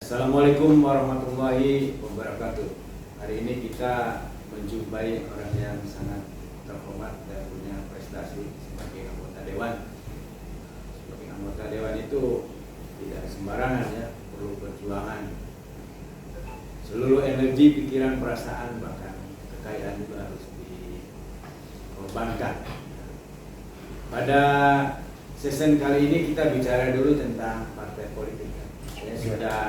Assalamualaikum warahmatullahi wabarakatuh. Hari ini kita menjumpai orang yang sangat terhormat dan punya prestasi sebagai anggota dewan. Sebagai anggota dewan itu tidak sembarangan ya, perlu perjuangan. Seluruh energi, pikiran, perasaan, bahkan kekayaan juga harus dikorbankan. Pada sesi kali ini kita bicara dulu tentang partai politik. Saya sudah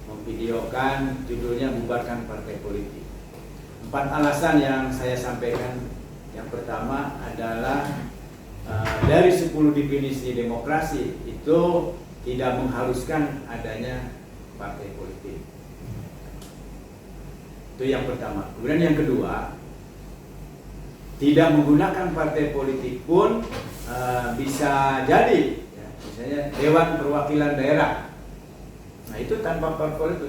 memvideokan judulnya bubarkan partai politik. 4 alasan yang saya sampaikan. Yang pertama adalah dari 10 definisi demokrasi itu tidak mengharuskan adanya partai politik. Itu yang pertama. Kemudian yang kedua, tidak menggunakan partai politik pun bisa jadi ya, misalnya Dewan Perwakilan Daerah. Nah itu tanpa parpol itu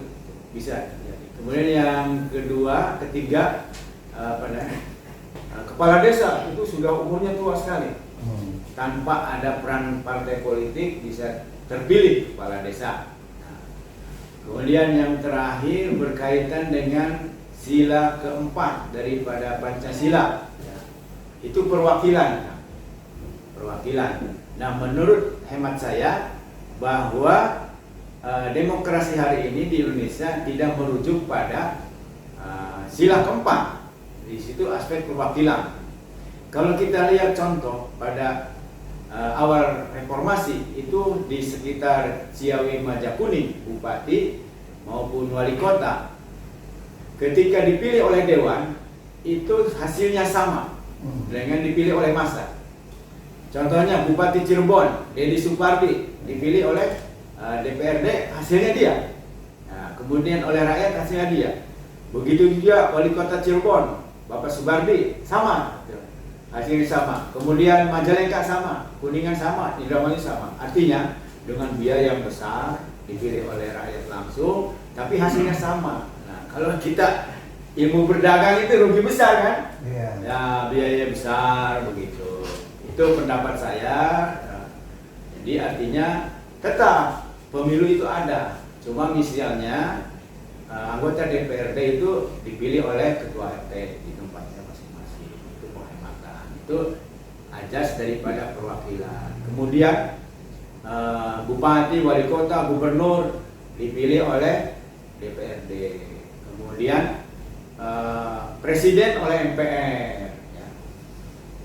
bisa terjadi. Kemudian yang ketiga kepala desa itu sudah umurnya tua sekali. Tanpa ada peran partai politik bisa terpilih kepala desa. Nah, kemudian yang terakhir berkaitan dengan sila keempat daripada Pancasila. Ya, itu perwakilan. Nah menurut hemat saya bahwa demokrasi hari ini di Indonesia tidak merujuk pada sila keempat. Di situ aspek perwakilan. Kalau kita lihat contoh pada awal reformasi itu di sekitar Ciawi Majakuning, bupati maupun wali kota, ketika dipilih oleh dewan itu hasilnya sama dengan dipilih oleh massa. Contohnya Bupati Cirebon, Deddy Supardi dipilih oleh DPRD, hasilnya dia. Nah, kemudian oleh rakyat hasilnya dia. Begitu juga wali kota Cirebon, Bapak Subardi, sama, hasilnya sama. Kemudian Majalengka sama, Kuningan sama, Indramayu sama. Artinya dengan biaya yang besar dipilih oleh rakyat langsung, tapi hasilnya sama. Nah, kalau kita ilmu berdagang itu rugi besar kan? Yeah. Ya biaya besar begitu. Itu pendapat saya. Nah, jadi artinya tetap pemilu itu ada, cuma misalnya anggota DPRD itu dipilih oleh ketua RT di tempatnya masing-masing. Itu penghematan, itu ajas daripada perwakilan. Kemudian bupati, wali kota, gubernur dipilih oleh DPRD. Kemudian presiden oleh MPR. Ya.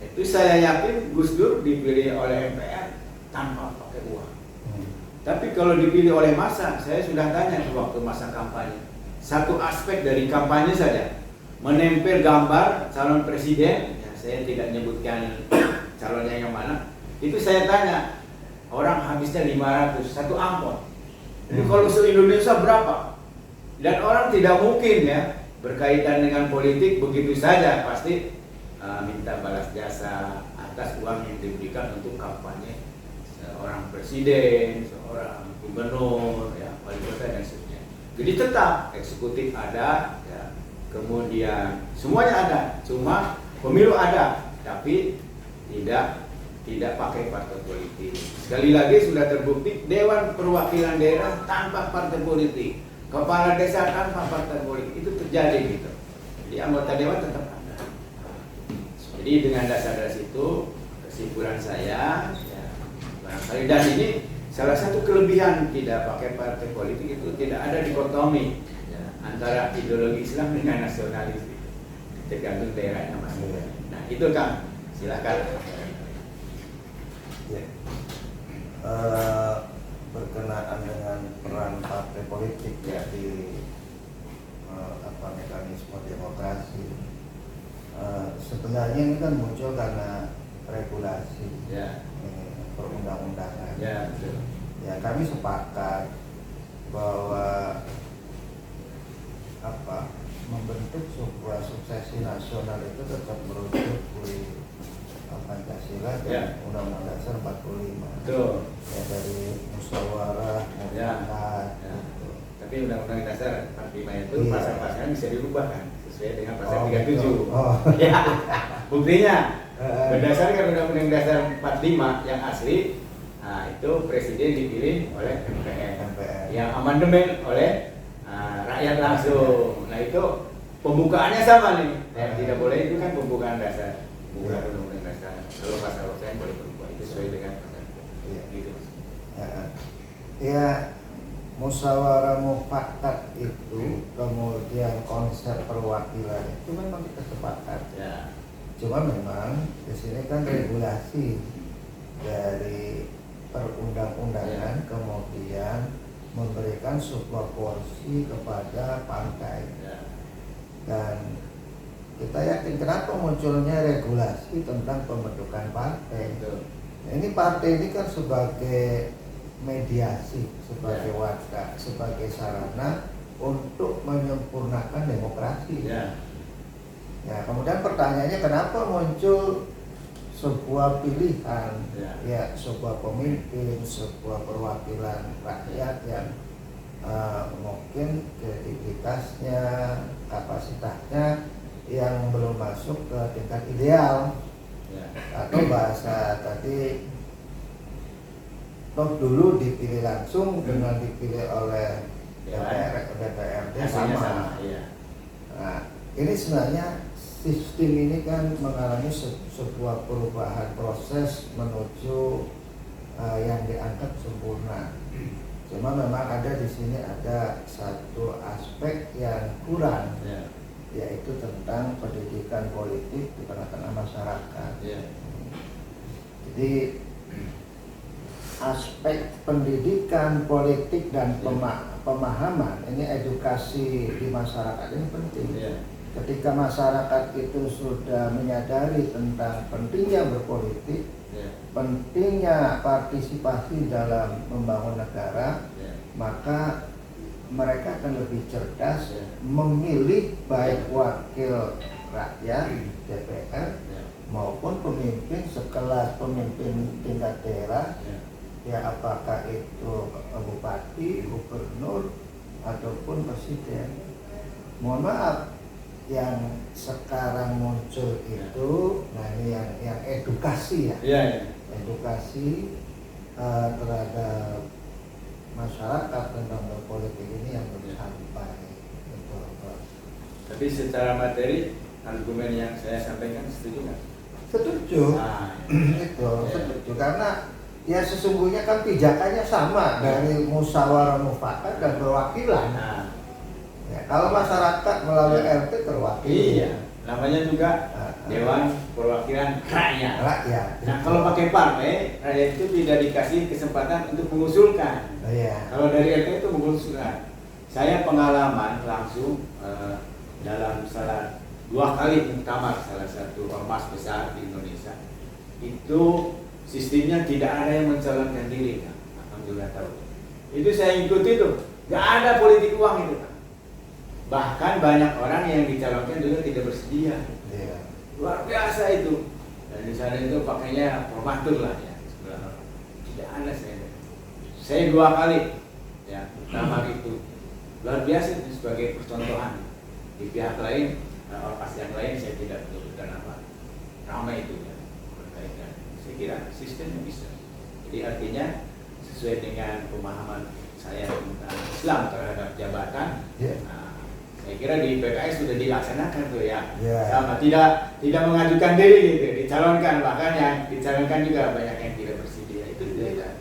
Itu saya yakin Gus Dur dipilih oleh MPR tanpa pakai uang. Tapi kalau dipilih oleh massa, saya sudah tanya waktu masa kampanye. Satu aspek dari kampanye saja, menempel gambar calon presiden, ya, saya tidak menyebutkan calonnya yang mana. Itu saya tanya, orang habisnya 500, satu amplop. Jadi kalau se-Indonesia berapa? Dan orang tidak mungkin ya berkaitan dengan politik begitu saja, pasti minta balas jasa atas uang yang diberikan untuk kampanye seorang presiden, seorang gubernur, ya, wali kota dan sebagainya. Jadi tetap eksekutif ada, ya, kemudian semuanya ada, cuma pemilu ada, tapi tidak pakai partai politik. Sekali lagi sudah terbukti Dewan Perwakilan Daerah tanpa partai politik, kepala desa tanpa partai politik, itu terjadi gitu. Jadi anggota dewan tetap ada. Jadi dengan dasar-dasar itu kesimpulan saya. Dan ini salah satu kelebihan tidak pakai partai politik itu tidak ada dikotomi ya, antara ideologi Islam dengan nasionalis, tergantung daerahnya masing-masing. Nah itu Kang, silakan. Ya. Berkenaan dengan peran partai politik ya di mekanisme demokrasi, sebenarnya ini kan muncul karena regulasi. Ya. Perundang-undangan. Ya, betul. Ya, kami sepakat bahwa membentuk sebuah suksesi nasional itu tetap merujuk di Pancasila dan Undang-Undang Dasar 45. Betul. Ya, dari musyawarah mufakat. Ya. Gitu. Tapi Undang-Undang Dasar 45 itu pasal-pasalnya bisa dirubah kan sesuai dengan pasal 37. Ya. Buktinya berdasarkan Undang-Undang Dasar 45 yang asli, Nah, itu presiden dipilih oleh MPR. MPR. Yang amandemen oleh rakyat langsung. Nah, itu pembukaannya sama nih. Yang tidak boleh itu kan pembukaan dasar. Pembukaan undang-undang dasar. Kalau pasal saya boleh berubah itu sesuai dengan pasal. Gitu. Ya, musyawarah mufakat itu kemudian konsep perwakilan itu memang kita sepakat. Ya. Cuma memang di sini kan regulasi dari perundang-undangan kemudian memberikan sebuah porsi kepada partai. Dan kita yakin kenapa munculnya regulasi tentang pembentukan partai. Nah, ini partai ini kan sebagai mediasi, sebagai wadah, sebagai sarana untuk menyempurnakan demokrasi. Ya, kemudian pertanyaannya kenapa muncul sebuah pilihan, ya sebuah pemimpin, sebuah perwakilan rakyat yang mungkin kredibilitasnya, kapasitasnya yang belum masuk ke tingkat ideal, atau bahasa tadi dulu dipilih langsung dengan dipilih oleh DPRD sama. Nah, ini sebenarnya sistem ini kan mengalami sebuah perubahan proses menuju yang dianggap sempurna. Cuma memang ada di sini ada satu aspek yang kurang, yaitu tentang pendidikan politik di tengah-tengah masyarakat. Jadi aspek pendidikan politik dan pemahaman ini, edukasi di masyarakat ini penting. Ketika masyarakat itu sudah menyadari tentang pentingnya berpolitik, pentingnya partisipasi dalam membangun negara, maka mereka akan lebih cerdas memilih baik wakil rakyat DPR maupun pemimpin sekelas pemimpin tingkat daerah, ya apakah itu bupati, gubernur ataupun presiden. Mohon maaf, yang sekarang muncul itu, nah ini yang edukasi edukasi terhadap masyarakat tentang berpolitik ini yang belum sampai. Tapi secara materi argumen yang saya sampaikan setuju nggak? Setuju. Setuju karena ya sesungguhnya kan pijakannya sama dari musyawarah mufakat dan perwakilan. Ya, kalau masyarakat melalui RT terwakili. Namanya juga Dewan Perwakilan Rakyat. Nah, kalau pakai partai, rakyat itu tidak dikasih kesempatan untuk mengusulkan. Kalau dari RT itu mengusulkan. Saya pengalaman langsung dalam dua kali muktamar salah satu ormas besar di Indonesia. Itu sistemnya tidak ada yang mencalonkan diri, kan? Alhamdulillah tahu. Itu saya ikuti tuh, nggak ada politik uang itu, kan? Bahkan banyak orang yang dicalonkan juga tidak bersedia. Luar biasa itu. Dan di sana itu pakainya formatur lah ya. Tidak ada saya dua kali ya muktamar itu. Luar biasa itu sebagai percontohan. Di pihak lain, ormas yang lain saya tidak menyebutkan apa. Ramai itu ya. Saya kira sistemnya bisa. Jadi artinya sesuai dengan pemahaman saya tentang Islam terhadap jabatan. Saya kira di PKS sudah dilaksanakan tuh ya. Sama tidak mengajukan diri gitu, dicalonkan, bahkan yang dicalonkan juga banyak yang tidak bersedia. Itu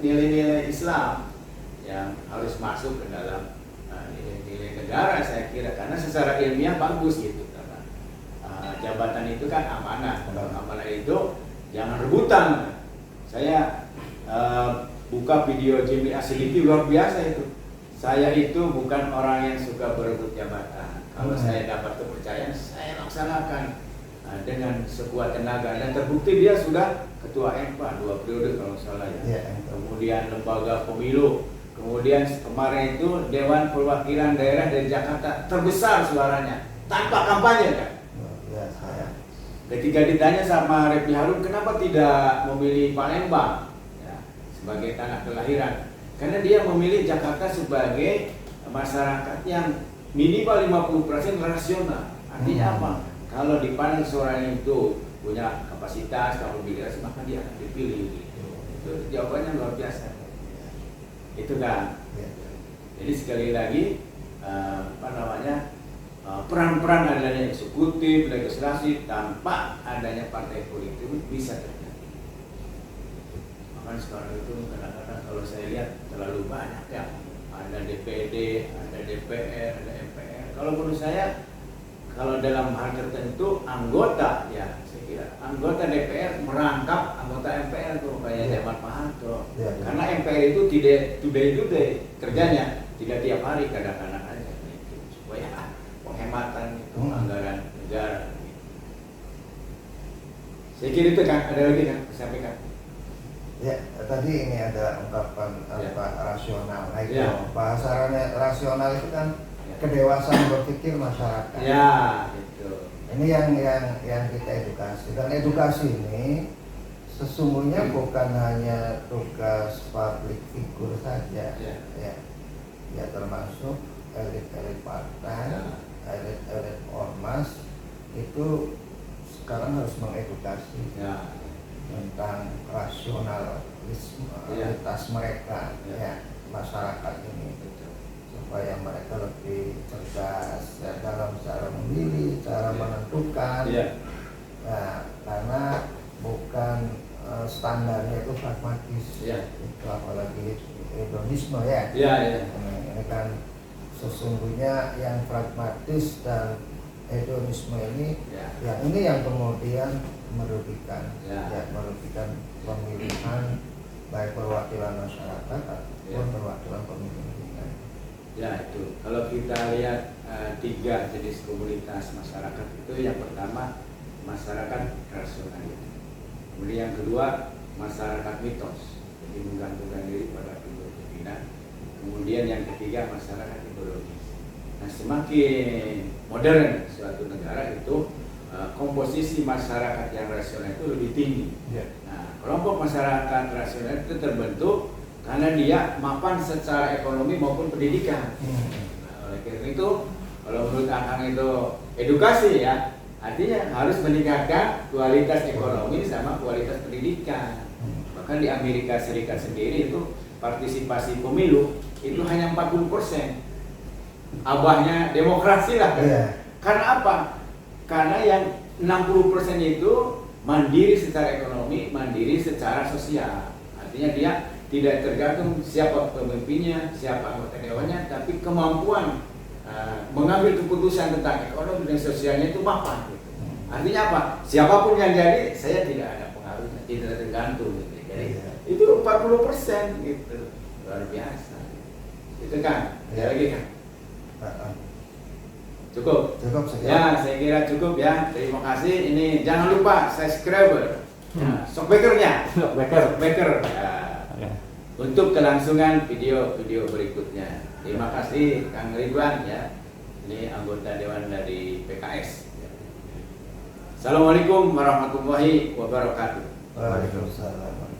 nilai-nilai Islam yang harus masuk ke dalam nilai-nilai negara, saya kira, karena secara ilmiah bagus gitu, karena jabatan itu kan amanah. Amanah itu jangan rebutan. Saya buka video Jimmy Asiliti, luar biasa itu. Saya itu bukan orang yang suka berebut jabatan. Kalau saya dapat kepercayaan, saya laksanakan dengan sekuat tenaga. Dan terbukti dia sudah ketua MPA 2 periode kalau salah ya. Kemudian lembaga pemilu. Kemudian kemarin itu Dewan Perwakilan Daerah dari Jakarta terbesar suaranya tanpa kampanye, kan? Ketika ditanya sama Refli Harun, kenapa tidak memilih Palembang ya, sebagai tanah kelahiran? Karena dia memilih Jakarta sebagai masyarakat yang minimal 50% rasional. Artinya apa? Kalau dipandang seorang itu punya kapasitas, kapabilitas, maka dia akan dipilih. Gitu. Itu jawabannya luar biasa. Itu kan. Ya. Jadi sekali lagi peran-peran adanya eksekutif, legislasi tanpa adanya partai politik bisa terjadi. Makanya sekarang itu kadang-kadang kalau saya lihat terlalu banyak ya, ada DPD, ada DPR, ada MPR. Kalau menurut saya, kalau dalam hal tertentu anggota ya, saya kira anggota DPR merangkap anggota MPR tuh kayak zaman Pak Harto. Karena MPR itu tidak today kerjanya, tidak tiap hari, kadang-kadang aja itu supaya penghematan itu anggaran negara. Saya kira itu kan, ada lagi kan sampaikan. Ya, tadi ini ada ungkapan rasional. Nah, itu Ya. bahasa rasional itu kan kedewasaan berpikir masyarakat. Ya, itu. Ini yang kita edukasi. Dan edukasi ini sesungguhnya bukan hanya tugas public figure saja. Ya termasuk elit-elit partai, elit-elit ormas itu sekarang harus mengedukasi tentang rasionalitas mereka, masyarakat ini, supaya mereka lebih cerdas dalam cara memilih, cara menentukan. Nah, karena bukan standarnya itu pragmatis, itu apalagi hedonisme ya. Ini kan sesungguhnya yang pragmatis dan hedonisme ini, ini yang kemudian merugikan, merugikan pemilihan baik perwakilan masyarakat ataupun perwakilan pemilihan. Ya itu. Kalau kita lihat 3 jenis komunitas masyarakat itu, yang pertama masyarakat rasional. Kemudian yang kedua masyarakat mitos, jadi menggantungkan diri pada figur pimpinan. Kemudian yang ketiga masyarakat ideologis. Nah, semakin modern suatu negara itu komposisi masyarakat yang rasional itu lebih tinggi. Nah, kelompok masyarakat rasional itu terbentuk karena dia mapan secara ekonomi maupun pendidikan. Nah, oleh karena itu, kalau menurut Akang itu edukasi ya, artinya harus meningkatkan kualitas ekonomi sama kualitas pendidikan. Bahkan di Amerika Serikat sendiri itu partisipasi pemilu itu hanya 40%. Abahnya demokrasi lah kan. Karena apa? Karena yang 60% itu mandiri secara ekonomi, mandiri secara sosial. Artinya dia tidak tergantung siapa pemimpinnya, siapa anggota dewannya, tapi kemampuan mengambil keputusan tentang ekonomi dan sosialnya itu mapan. Gitu. Artinya apa? Siapapun yang jadi, saya tidak ada pengaruhnya, tidak tergantung. Gitu. Jadi itu 40% gitu, luar biasa. Itu kan, ada lagi kan? Cukup sekian. Ya, saya kira cukup ya. Terima kasih. Ini jangan lupa subscriber, shockbreaker-nya, shockbreaker. Untuk kelangsungan video-video berikutnya. Terima kasih Kang Ridwan ya. Ini anggota Dewan dari PKS. Assalamualaikum warahmatullahi wabarakatuh. Waalaikumsalam.